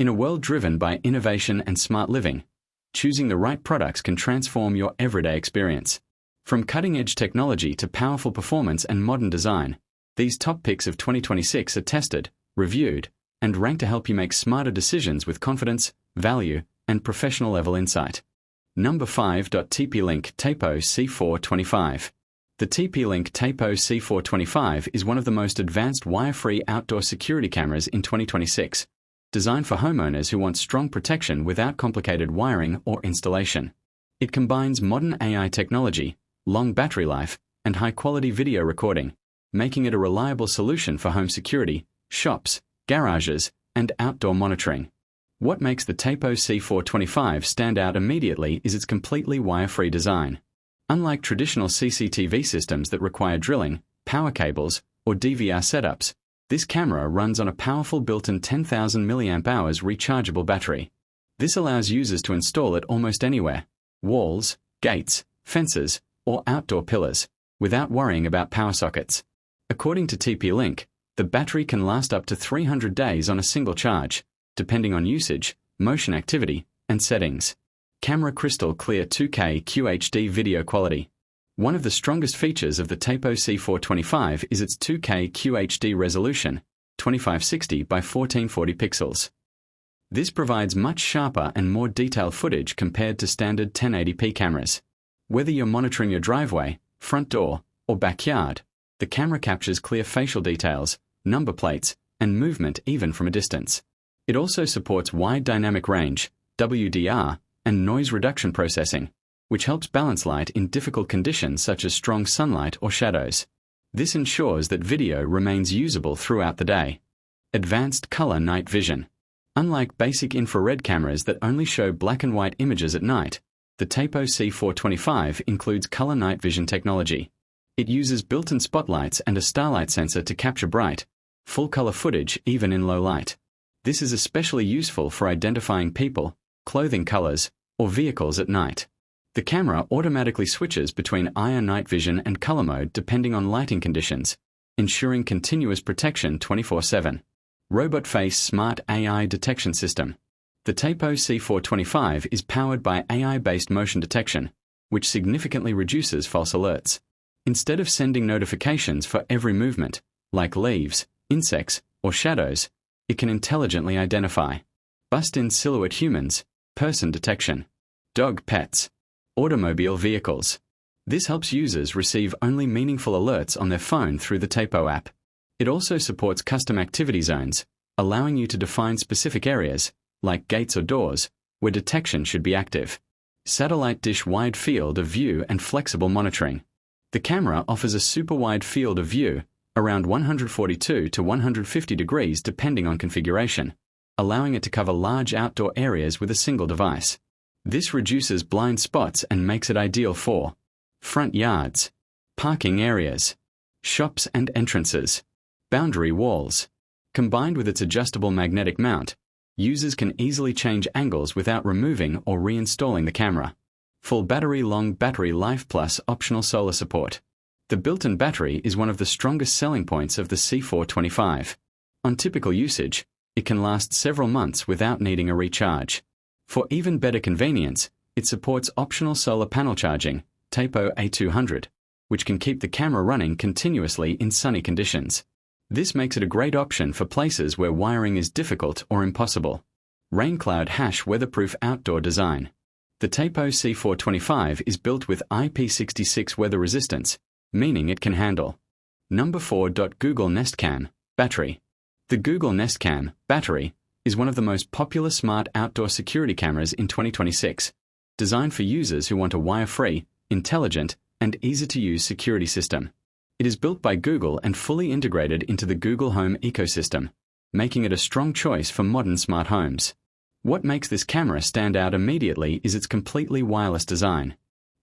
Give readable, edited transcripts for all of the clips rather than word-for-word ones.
In a world driven by innovation and smart living, choosing the right products can transform your everyday experience. From cutting-edge technology to powerful performance and modern design, these top picks of 2026 are tested, reviewed, and ranked to help you make smarter decisions with confidence, value, and professional-level insight. Number 5. TP-Link Tapo C425. The TP-Link Tapo C425 is one of the most advanced wire-free outdoor security cameras in 2026, designed for homeowners who want strong protection without complicated wiring or installation. It combines modern AI technology, long battery life, and high-quality video recording, making it a reliable solution for home security, shops, garages, and outdoor monitoring. What makes the Tapo C425 stand out immediately is its completely wire-free design. Unlike traditional CCTV systems that require drilling, power cables, or DVR setups, this camera runs on a powerful built-in 10,000 mAh rechargeable battery. This allows users to install it almost anywhere: walls, gates, fences, or outdoor pillars, without worrying about power sockets. According to TP-Link, the battery can last up to 300 days on a single charge, depending on usage, motion activity, and settings. Camera crystal clear 2K QHD video quality. One of the strongest features of the Tapo C425 is its 2K QHD resolution, 2560 by 1440 pixels. This provides much sharper and more detailed footage compared to standard 1080p cameras. Whether you're monitoring your driveway, front door, or backyard, the camera captures clear facial details, number plates, and movement even from a distance. It also supports wide dynamic range, WDR, and noise reduction processing, which helps balance light in difficult conditions such as strong sunlight or shadows. This ensures that video remains usable throughout the day. Advanced color night vision. Unlike basic infrared cameras that only show black and white images at night, the Tapo C425 includes color night vision technology. It uses built-in spotlights and a starlight sensor to capture bright, full-color footage even in low light. This is especially useful for identifying people, clothing colors, or vehicles at night. The camera automatically switches between IR night vision and color mode depending on lighting conditions, ensuring continuous protection 24/7. Robot Face Smart AI Detection System. The Tapo C425 is powered by AI-based motion detection, which significantly reduces false alerts. Instead of sending notifications for every movement, like leaves, insects, or shadows, it can intelligently identify bust-in silhouette humans, person detection, dog pets, automobile vehicles. This helps users receive only meaningful alerts on their phone through the Tapo app. It also supports custom activity zones, allowing you to define specific areas, like gates or doors, where detection should be active. Satellite dish wide field of view and flexible monitoring. The camera offers a super wide field of view, around 142 to 150 degrees depending on configuration, allowing it to cover large outdoor areas with a single device. This reduces blind spots and makes it ideal for front yards, parking areas, shops and entrances, boundary walls. Combined with its adjustable magnetic mount, users can easily change angles without removing or reinstalling the camera. Full battery long battery life plus optional solar support. The built-in battery is one of the strongest selling points of the C425. On typical usage, it can last several months without needing a recharge. For even better convenience, it supports optional solar panel charging, Tapo A200, which can keep the camera running continuously in sunny conditions. This makes it a great option for places where wiring is difficult or impossible. RainCloud Hash weatherproof outdoor design. The Tapo C425 is built with IP66 weather resistance, meaning it can handle. Number 4. Google Nest Cam battery. The Google Nest Cam battery is one of the most popular smart outdoor security cameras in 2026, designed for users who want a wire-free, intelligent, and easy-to-use security system. It is built by Google and fully integrated into the Google Home ecosystem, making it a strong choice for modern smart homes. What makes this camera stand out immediately is its completely wireless design.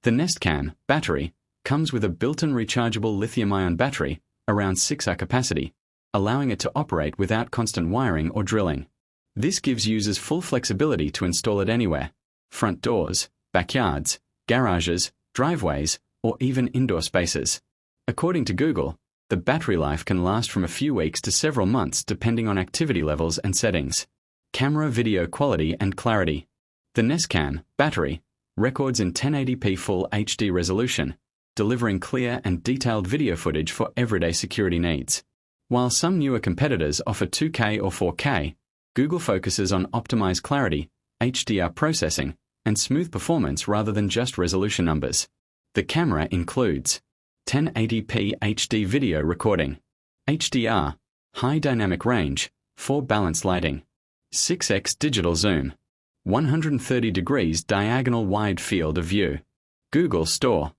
The Nest Cam battery comes with a built-in rechargeable lithium-ion battery, around 6Ah capacity, allowing it to operate without constant wiring or drilling. This gives users full flexibility to install it anywhere: front doors, backyards, garages, driveways, or even indoor spaces. According to Google, the battery life can last from a few weeks to several months depending on activity levels and settings. Camera video quality and clarity. The Nest Cam battery records in 1080p Full HD resolution, delivering clear and detailed video footage for everyday security needs. While some newer competitors offer 2K or 4K, Google focuses on optimized clarity, HDR processing, and smooth performance rather than just resolution numbers. The camera includes 1080p HD video recording, HDR, high dynamic range, 4 balanced lighting, 6x digital zoom, 130 degrees diagonal wide field of view. Google Store.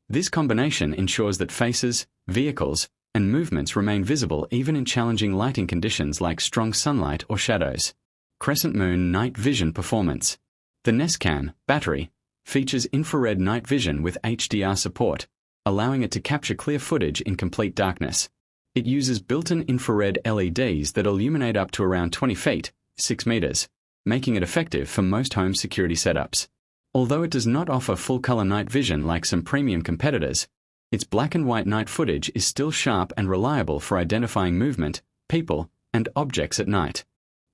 This combination ensures that faces, vehicles, and movements remain visible even in challenging lighting conditions like strong sunlight or shadows. Crescent Moon night vision performance. The Nest Cam battery features infrared night vision with HDR support, allowing it to capture clear footage in complete darkness. It uses built-in infrared LEDs that illuminate up to around 20 feet, 6 meters, making it effective for most home security setups. Although it does not offer full-color night vision like some premium competitors, its black and white night footage is still sharp and reliable for identifying movement, people, and objects at night.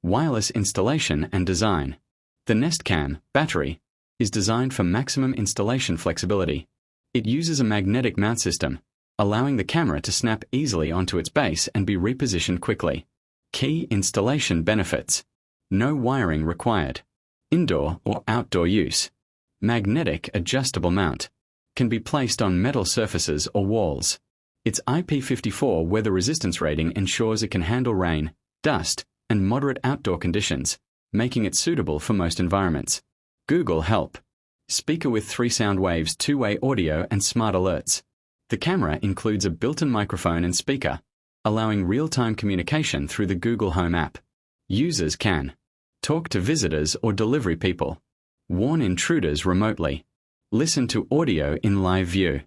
Wireless installation and design. The Nest Cam battery is designed for maximum installation flexibility. It uses a magnetic mount system, allowing the camera to snap easily onto its base and be repositioned quickly. Key installation benefits. No wiring required. Indoor or outdoor use. Magnetic adjustable mount. Can be placed on metal surfaces or walls. Its IP54 weather resistance rating ensures it can handle rain, dust, and moderate outdoor conditions, making it suitable for most environments. Google Help. Speaker with 3 sound waves, 2-way audio, and smart alerts. The camera includes a built-in microphone and speaker, allowing real-time communication through the Google Home app. Users can talk to visitors or delivery people, warn intruders remotely, listen to audio in live view.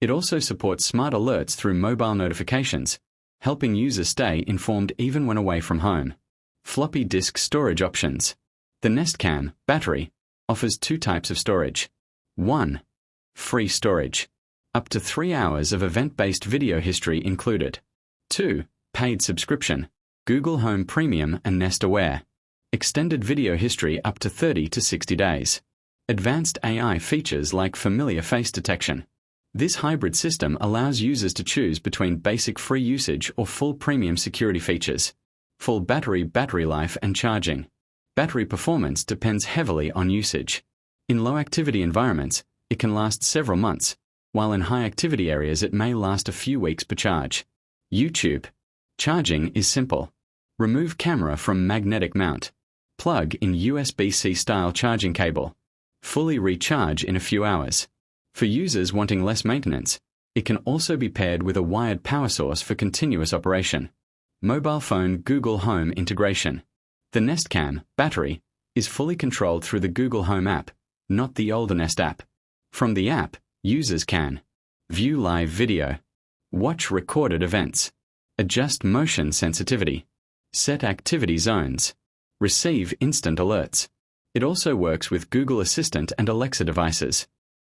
It also supports smart alerts through mobile notifications, helping users stay informed even when away from home. Floppy disk storage options. The Nest Cam battery offers 2 types of storage. 1. Free storage. Up to 3 hours of event-based video history included. 2. Paid subscription. Google Home Premium and Nest Aware. Extended video history up to 30 to 60 days. Advanced AI features like familiar face detection. This hybrid system allows users to choose between basic free usage or full premium security features. Full battery life and charging. Battery performance depends heavily on usage. In low-activity environments, it can last several months, while in high-activity areas it may last a few weeks per charge. YouTube. Charging is simple. Remove camera from magnetic mount. Plug in USB-C style charging cable. Fully recharge in a few hours. For users wanting less maintenance, it can also be paired with a wired power source for continuous operation. Mobile phone Google Home integration. The Nest Cam battery is fully controlled through the Google Home app, not the older Nest app. From the app, users can view live video, watch recorded events, adjust motion sensitivity, set activity zones, receive instant alerts. It also works with Google Assistant and Alexa devices.